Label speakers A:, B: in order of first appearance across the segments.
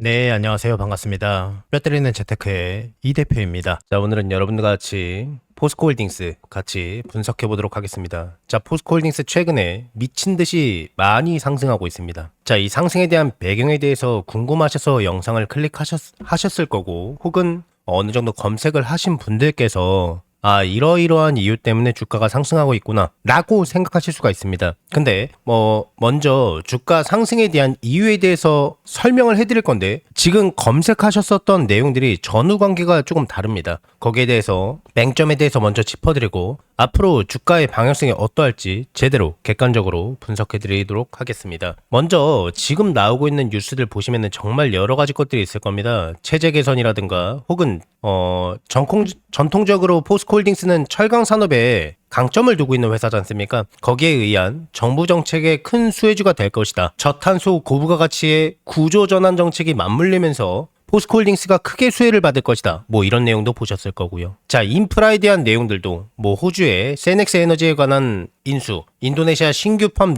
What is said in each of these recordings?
A: 네, 안녕하세요. 반갑습니다. 뼈 때리는 재테크의 이 대표입니다. 자, 오늘은 여러분들과 같이 포스코홀딩스 같이 분석해 보도록 하겠습니다. 자, 포스코홀딩스 최근에 미친 듯이 많이 상승하고 있습니다. 자, 이 상승에 대한 배경에 대해서 궁금하셔서 영상을 클릭하셨을 거고, 혹은 어느 정도 검색을 하신 분들께서 이러이러한 이유 때문에 주가가 상승하고 있구나 라고 생각하실 수가 있습니다. 근데 먼저 주가 상승에 대한 이유에 대해서 설명을 해드릴 건데, 지금 검색하셨었던 내용들이 전후 관계가 조금 다릅니다. 거기에 대해서 맹점에 대해서 먼저 짚어드리고, 앞으로 주가의 방향성이 어떠할지 제대로 객관적으로 분석해드리도록 하겠습니다. 먼저 지금 나오고 있는 뉴스들 보시면은 정말 여러 가지 것들이 있을 겁니다. 체제 개선이라든가, 혹은 전통적으로 포스코홀딩스는 철강 산업에 강점을 두고 있는 회사지 않습니까? 거기에 의한 정부 정책의 큰 수혜주가 될 것이다. 저탄소 고부가 가치의 구조 전환 정책이 맞물리면서 포스코홀딩스가 크게 수혜를 받을 것이다. 이런 내용도 보셨을 거고요. 자, 인프라에 대한 내용들도 호주의 세넥스 에너지에 관한 인수, 인도네시아 신규팜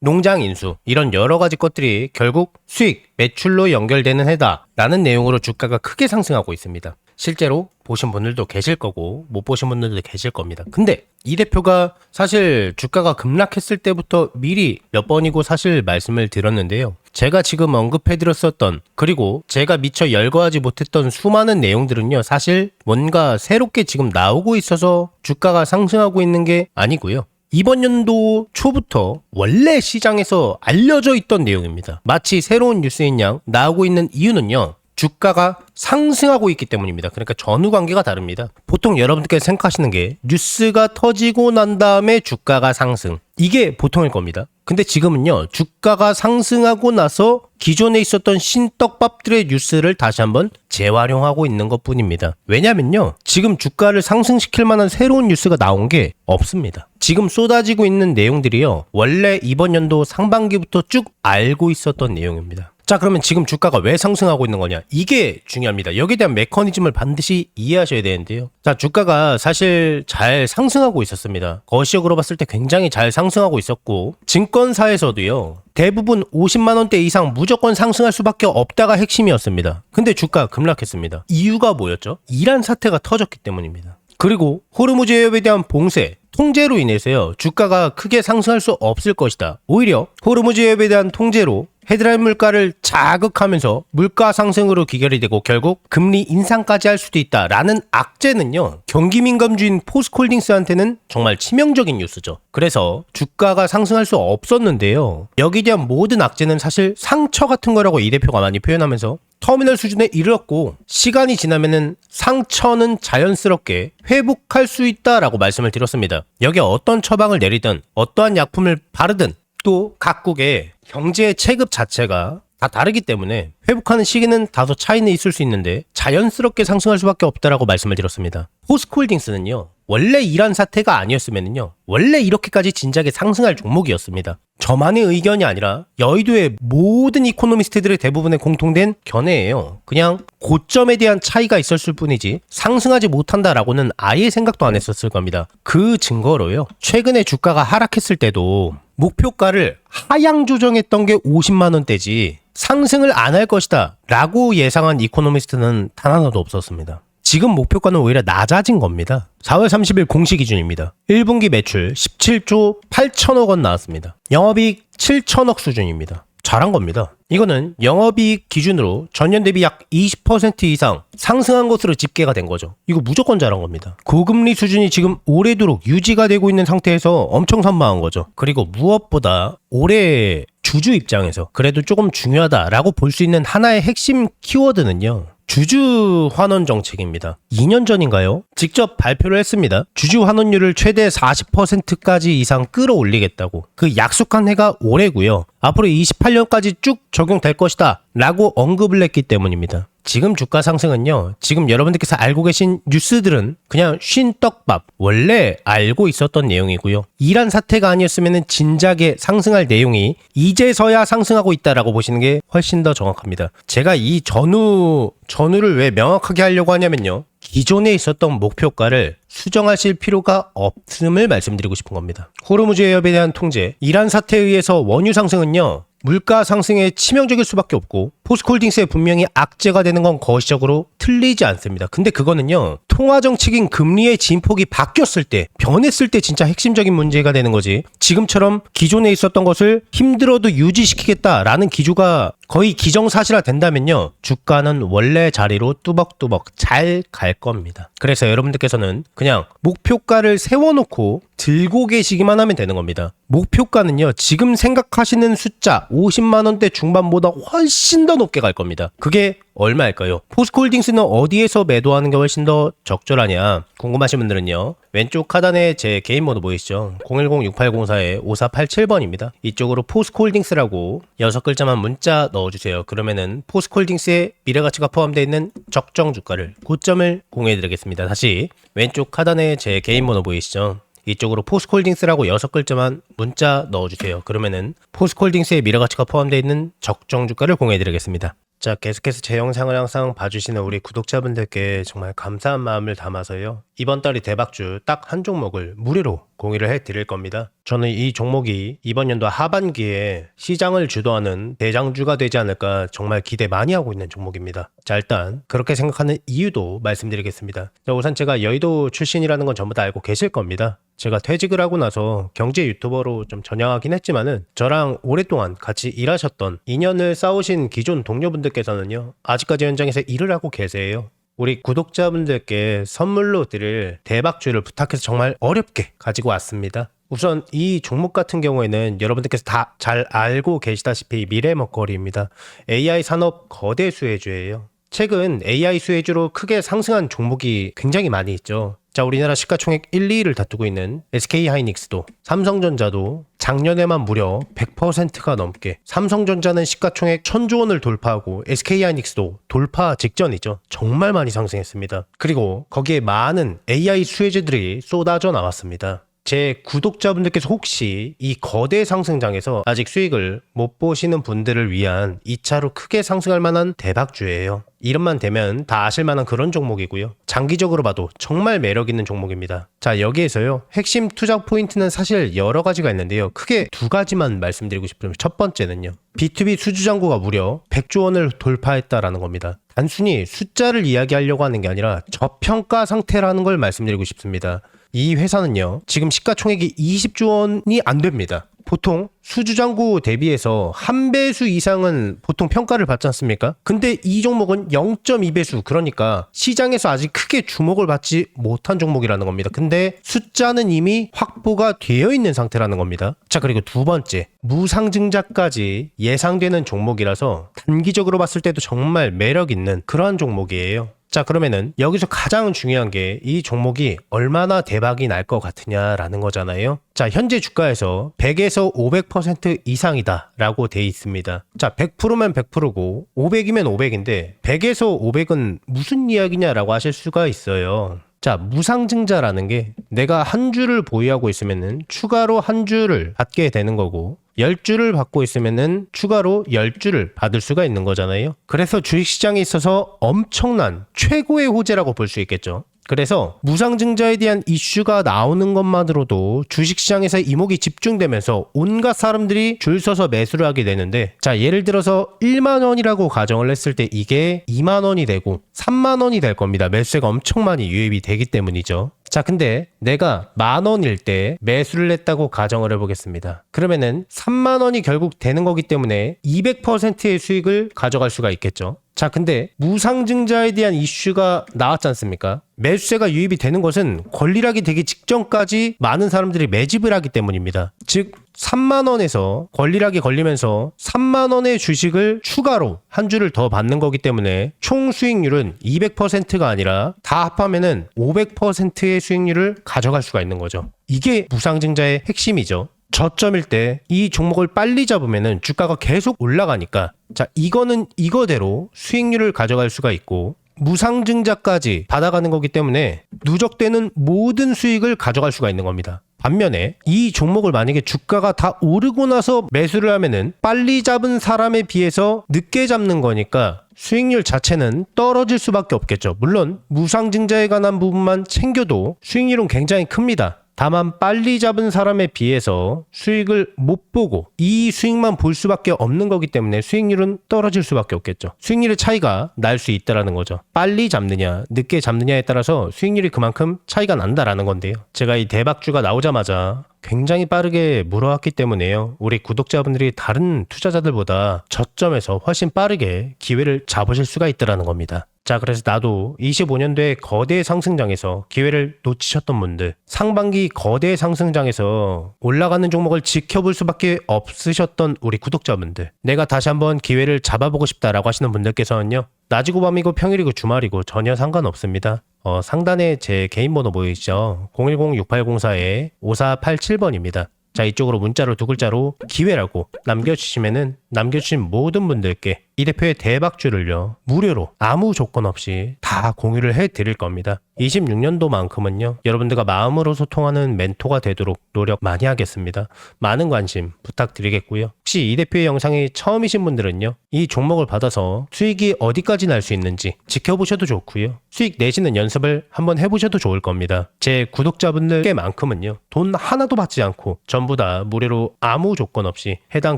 A: 농장 인수, 이런 여러 가지 것들이 결국 수익, 매출로 연결되는 해다라는 내용으로 주가가 크게 상승하고 있습니다. 실제로 보신 분들도 계실 거고 못 보신 분들도 계실 겁니다. 근데 이 대표가 사실 주가가 급락했을 때부터 미리 몇 번이고 사실 말씀을 드렸는데요. 제가 지금 언급해드렸었던, 그리고 제가 미처 열거하지 못했던 수많은 내용들은요, 사실 뭔가 새롭게 지금 나오고 있어서 주가가 상승하고 있는 게 아니고요. 이번 연도 초부터 원래 시장에서 알려져 있던 내용입니다. 마치 새로운 뉴스인 양 나오고 있는 이유는요, 주가가 상승하고 있기 때문입니다. 그러니까 전후 관계가 다릅니다. 보통 여러분들께서 생각하시는 게 뉴스가 터지고 난 다음에 주가가 상승, 이게 보통일 겁니다. 근데 지금은요, 주가가 상승하고 나서 기존에 있었던 신떡밥들의 뉴스를 다시 한번 재활용하고 있는 것 뿐입니다. 왜냐면요, 지금 주가를 상승시킬 만한 새로운 뉴스가 나온 게 없습니다. 지금 쏟아지고 있는 내용들이요, 원래 이번 연도 상반기부터 쭉 알고 있었던 내용입니다. 자, 그러면 지금 주가가 왜 상승하고 있는 거냐? 이게 중요합니다. 여기에 대한 메커니즘을 반드시 이해하셔야 되는데요. 자, 주가가 사실 잘 상승하고 있었습니다. 거시적으로 봤을 때 굉장히 잘 상승하고 있었고, 증권사에서도요, 대부분 50만 원대 이상 무조건 상승할 수밖에 없다가 핵심이었습니다. 근데 주가가 급락했습니다. 이유가 뭐였죠? 이란 사태가 터졌기 때문입니다. 그리고 호르무즈 해협에 대한 봉쇄, 통제로 인해서요, 주가가 크게 상승할 수 없을 것이다. 오히려 호르무즈 해협에 대한 통제로 헤드라인 물가를 자극하면서 물가 상승으로 귀결이 되고 결국 금리 인상까지 할 수도 있다라는 악재는요, 경기 민감주인 포스코홀딩스한테는 정말 치명적인 뉴스죠. 그래서 주가가 상승할 수 없었는데요, 여기에 대한 모든 악재는 사실 상처 같은 거라고 이 대표가 많이 표현하면서 터미널 수준에 이르렀고, 시간이 지나면은 상처는 자연스럽게 회복할 수 있다라고 말씀을 드렸습니다. 여기에 어떤 처방을 내리든 어떠한 약품을 바르든 또 각국의 경제 체급 자체가 다 다르기 때문에 회복하는 시기는 다소 차이는 있을 수 있는데 자연스럽게 상승할 수밖에 없다라고 말씀을 드렸습니다. 포스코홀딩스는요, 원래 이란 사태가 아니었으면요, 원래 이렇게까지 진작에 상승할 종목이었습니다. 저만의 의견이 아니라 여의도의 모든 이코노미스트들의 대부분의 공통된 견해예요. 그냥 고점에 대한 차이가 있었을 뿐이지 상승하지 못한다라고는 아예 생각도 안 했었을 겁니다. 그 증거로요, 최근에 주가가 하락했을 때도 목표가를 하향 조정했던 게 50만 원대지 상승을 안 할 것이다 라고 예상한 이코노미스트는 단 하나도 없었습니다. 지금 목표가는 오히려 낮아진 겁니다. 4월 30일 공시 기준입니다. 1분기 매출 17조 8천억 원 나왔습니다. 영업이익 7천억 수준입니다. 잘한 겁니다. 이거는 영업이익 기준으로 전년 대비 약 20% 이상 상승한 것으로 집계가 된 거죠. 이거 무조건 잘한 겁니다. 고금리 수준이 지금 오래도록 유지가 되고 있는 상태에서 엄청 선방한 거죠. 그리고 무엇보다 올해 주주 입장에서 그래도 조금 중요하다라고 볼 수 있는 하나의 핵심 키워드는요, 주주 환원 정책입니다. 2년 전인가요? 직접 발표를 했습니다. 주주 환원율을 최대 40%까지 이상 끌어올리겠다고. 그 약속한 해가 올해고요. 앞으로 28년까지 쭉 적용될 것이다 라고 언급을 했기 때문입니다. 지금 주가 상승은요, 지금 여러분들께서 알고 계신 뉴스들은 그냥 쉰떡밥, 원래 알고 있었던 내용이고요. 이란 사태가 아니었으면 진작에 상승할 내용이 이제서야 상승하고 있다라고 보시는 게 훨씬 더 정확합니다. 제가 이 전후를 왜 명확하게 하려고 하냐면요, 기존에 있었던 목표가를 수정하실 필요가 없음을 말씀드리고 싶은 겁니다. 호르무즈 해협에 대한 통제, 이란 사태에 의해서 원유 상승은요, 물가 상승에 치명적일 수밖에 없고 포스코홀딩스에 분명히 악재가 되는 건 거시적으로 틀리지 않습니다. 근데 그거는요, 통화정책인 금리의 진폭이 바뀌었을 때, 변했을 때 진짜 핵심적인 문제가 되는 거지, 지금처럼 기존에 있었던 것을 힘들어도 유지시키겠다라는 기조가 거의 기정사실화 된다면요, 주가는 원래 자리로 뚜벅뚜벅 잘 갈 겁니다. 그래서 여러분들께서는 그냥 목표가를 세워놓고 들고 계시기만 하면 되는 겁니다. 목표가는요, 지금 생각하시는 숫자 50만원대 중반보다 훨씬 더 높게 갈 겁니다. 그게 얼마일까요? 포스코홀딩스는 어디에서 매도하는 게 훨씬 더 적절하냐 궁금하신 분들은요, 왼쪽 하단에 제 개인 번호 보이시죠? 010-6804-5487번입니다. 이쪽으로 포스코홀딩스라고 6글자만 문자 넣어주세요. 그러면은 포스코홀딩스의 미래가치가 포함되어 있는 적정 주가를, 고점을 공유해드리겠습니다. 다시 왼쪽 하단에 제 개인 번호 보이시죠? 이쪽으로 포스코홀딩스라고 6글자만 문자 넣어주세요. 그러면은 포스코홀딩스의 미래가치가 포함되어 있는 적정 주가를 공유해드리겠습니다. 자, 계속해서 제 영상을 항상 봐주시는 우리 구독자분들께 정말 감사한 마음을 담아서요, 이번 달이 대박주 딱 한 종목을 무료로 공유를 해드릴 겁니다. 저는 이 종목이 이번 연도 하반기에 시장을 주도하는 대장주가 되지 않을까 정말 기대 많이 하고 있는 종목입니다. 자, 일단 그렇게 생각하는 이유도 말씀드리겠습니다. 자, 우선 제가 여의도 출신이라는 건 전부 다 알고 계실 겁니다. 제가 퇴직을 하고 나서 경제 유튜버로 좀 전향하긴 했지만은, 저랑 오랫동안 같이 일하셨던, 인연을 쌓으신 기존 동료분들께서는요, 아직까지 현장에서 일을 하고 계세요. 우리 구독자분들께 선물로 드릴 대박주를 부탁해서 정말 어렵게 가지고 왔습니다. 우선 이 종목 같은 경우에는 여러분들께서 다 잘 알고 계시다시피 미래 먹거리입니다. AI 산업 거대 수혜주예요. 최근 AI 수혜주로 크게 상승한 종목이 굉장히 많이 있죠. 자, 우리나라 시가총액 1, 2위를 다투고 있는 SK하이닉스도, 삼성전자도 작년에만 무려 100%가 넘게, 삼성전자는 시가총액 1000조 원을 돌파하고 SK하이닉스도 돌파 직전이죠. 정말 많이 상승했습니다. 그리고 거기에 많은 AI 수혜주들이 쏟아져 나왔습니다. 제 구독자분들께서 혹시 이 거대 상승장에서 아직 수익을 못 보시는 분들을 위한 2차로 크게 상승할 만한 대박주예요. 이름만 대면 다 아실 만한 그런 종목이고요. 장기적으로 봐도 정말 매력 있는 종목입니다. 자, 여기에서요, 핵심 투자 포인트는 사실 여러 가지가 있는데요, 크게 두 가지만 말씀드리고 싶으면, 첫 번째는요, B2B 수주잔고가 무려 100조 원을 돌파했다라는 겁니다. 단순히 숫자를 이야기하려고 하는 게 아니라 저평가 상태라는 걸 말씀드리고 싶습니다. 이 회사는요, 지금 시가총액이 20조 원이 안 됩니다. 보통 수주잔고 대비해서 한 배수 이상은 보통 평가를 받지 않습니까? 근데 이 종목은 0.2배수, 그러니까 시장에서 아직 크게 주목을 받지 못한 종목이라는 겁니다. 근데 숫자는 이미 확보가 되어 있는 상태라는 겁니다. 자, 그리고 두 번째, 무상증자까지 예상되는 종목이라서 단기적으로 봤을 때도 정말 매력 있는 그러한 종목이에요. 자, 그러면은 여기서 가장 중요한 게 이 종목이 얼마나 대박이 날 것 같으냐라는 거잖아요. 자, 현재 주가에서 100에서 500% 이상이다 라고 돼 있습니다. 자, 100%면 100%고 500이면 500인데 100에서 500은 무슨 이야기냐라고 하실 수가 있어요. 자, 무상증자라는 게 내가 한 주를 보유하고 있으면은 추가로 한 주를 받게 되는 거고, 10주를 받고 있으면은 추가로 10주를 받을 수가 있는 거잖아요. 그래서 주식시장에 있어서 엄청난 최고의 호재라고 볼 수 있겠죠. 그래서 무상증자에 대한 이슈가 나오는 것만으로도 주식시장에서 이목이 집중되면서 온갖 사람들이 줄 서서 매수를 하게 되는데, 자, 예를 들어서 1만 원이라고 가정을 했을 때 이게 2만 원이 되고 3만 원이 될 겁니다. 매수세가 엄청 많이 유입이 되기 때문이죠. 자, 근데 내가 10,000원일 때 매수를 했다고 가정을 해보겠습니다. 그러면은 3만 원이 결국 되는 거기 때문에 200%의 수익을 가져갈 수가 있겠죠. 자, 근데 무상증자에 대한 이슈가 나왔지 않습니까? 매수세가 유입이 되는 것은 권리락이 되기 직전까지 많은 사람들이 매집을 하기 때문입니다. 즉 3만 원에서 권리락이 걸리면서 3만 원의 주식을 추가로 한 주를 더 받는 거기 때문에 총 수익률은 200%가 아니라 다 합하면은 500%의 수익률을 가져갈 수가 있는 거죠. 이게 무상증자의 핵심이죠. 저점일 때 이 종목을 빨리 잡으면은 주가가 계속 올라가니까, 자, 이거는 이거대로 수익률을 가져갈 수가 있고, 무상증자까지 받아가는 거기 때문에 누적되는 모든 수익을 가져갈 수가 있는 겁니다. 반면에 이 종목을 만약에 주가가 다 오르고 나서 매수를 하면은 빨리 잡은 사람에 비해서 늦게 잡는 거니까 수익률 자체는 떨어질 수밖에 없겠죠. 물론 무상증자에 관한 부분만 챙겨도 수익률은 굉장히 큽니다. 다만 빨리 잡은 사람에 비해서 수익을 못 보고 이 수익만 볼 수밖에 없는 거기 때문에 수익률은 떨어질 수밖에 없겠죠. 수익률의 차이가 날 수 있다라는 거죠. 빨리 잡느냐 늦게 잡느냐에 따라서 수익률이 그만큼 차이가 난다라는 건데요. 제가 이 대박주가 나오자마자 굉장히 빠르게 물어왔기 때문에요. 우리 구독자분들이 다른 투자자들보다 저점에서 훨씬 빠르게 기회를 잡으실 수가 있다라는 겁니다. 자, 그래서 나도 25년도에 거대 상승장에서 기회를 놓치셨던 분들, 상반기 거대 상승장에서 올라가는 종목을 지켜볼 수밖에 없으셨던 우리 구독자분들, 내가 다시 한번 기회를 잡아보고 싶다라고 하시는 분들께서는요, 낮이고 밤이고 평일이고 주말이고 전혀 상관없습니다. 상단에 제 개인 번호 보이시죠? 010-6804-5487번입니다. 자, 이쪽으로 문자로 두 글자로 기회라고 남겨주시면은 남겨주신 모든 분들께 이 대표의 대박주를요 무료로 아무 조건 없이 다 공유를 해드릴 겁니다. 26년도만큼은요 여러분들과 마음으로 소통하는 멘토가 되도록 노력 많이 하겠습니다. 많은 관심 부탁드리겠고요. 혹시 이 대표의 영상이 처음이신 분들은요 이 종목을 받아서 수익이 어디까지 날 수 있는지 지켜보셔도 좋고요. 수익 내시는 연습을 한번 해보셔도 좋을 겁니다. 제 구독자분들께만큼은요 돈 하나도 받지 않고 전부 다 무료로 아무 조건 없이 해당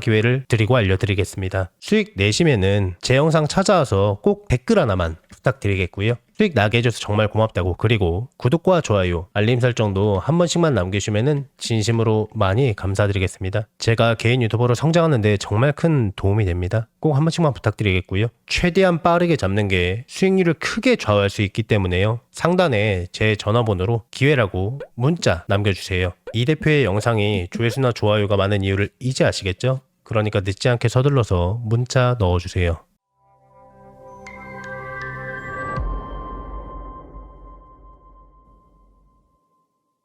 A: 기회를 드리고 알려드리겠습니다. 수익 내시면은 제 영상 찾아와서 꼭 댓글 하나만 부탁드리겠고요. 수익 나게 해줘서 정말 고맙다고, 그리고 구독과 좋아요, 알림 설정도 한 번씩만 남겨주시면 진심으로 많이 감사드리겠습니다. 제가 개인 유튜버로 성장하는데 정말 큰 도움이 됩니다. 꼭 한 번씩만 부탁드리겠고요. 최대한 빠르게 잡는 게 수익률을 크게 좌우할 수 있기 때문에요. 상단에 제 전화번호로 기회라고 문자 남겨주세요. 이 대표의 영상이 조회수나 좋아요가 많은 이유를 이제 아시겠죠? 그러니까 늦지 않게 서둘러서 문자 넣어주세요.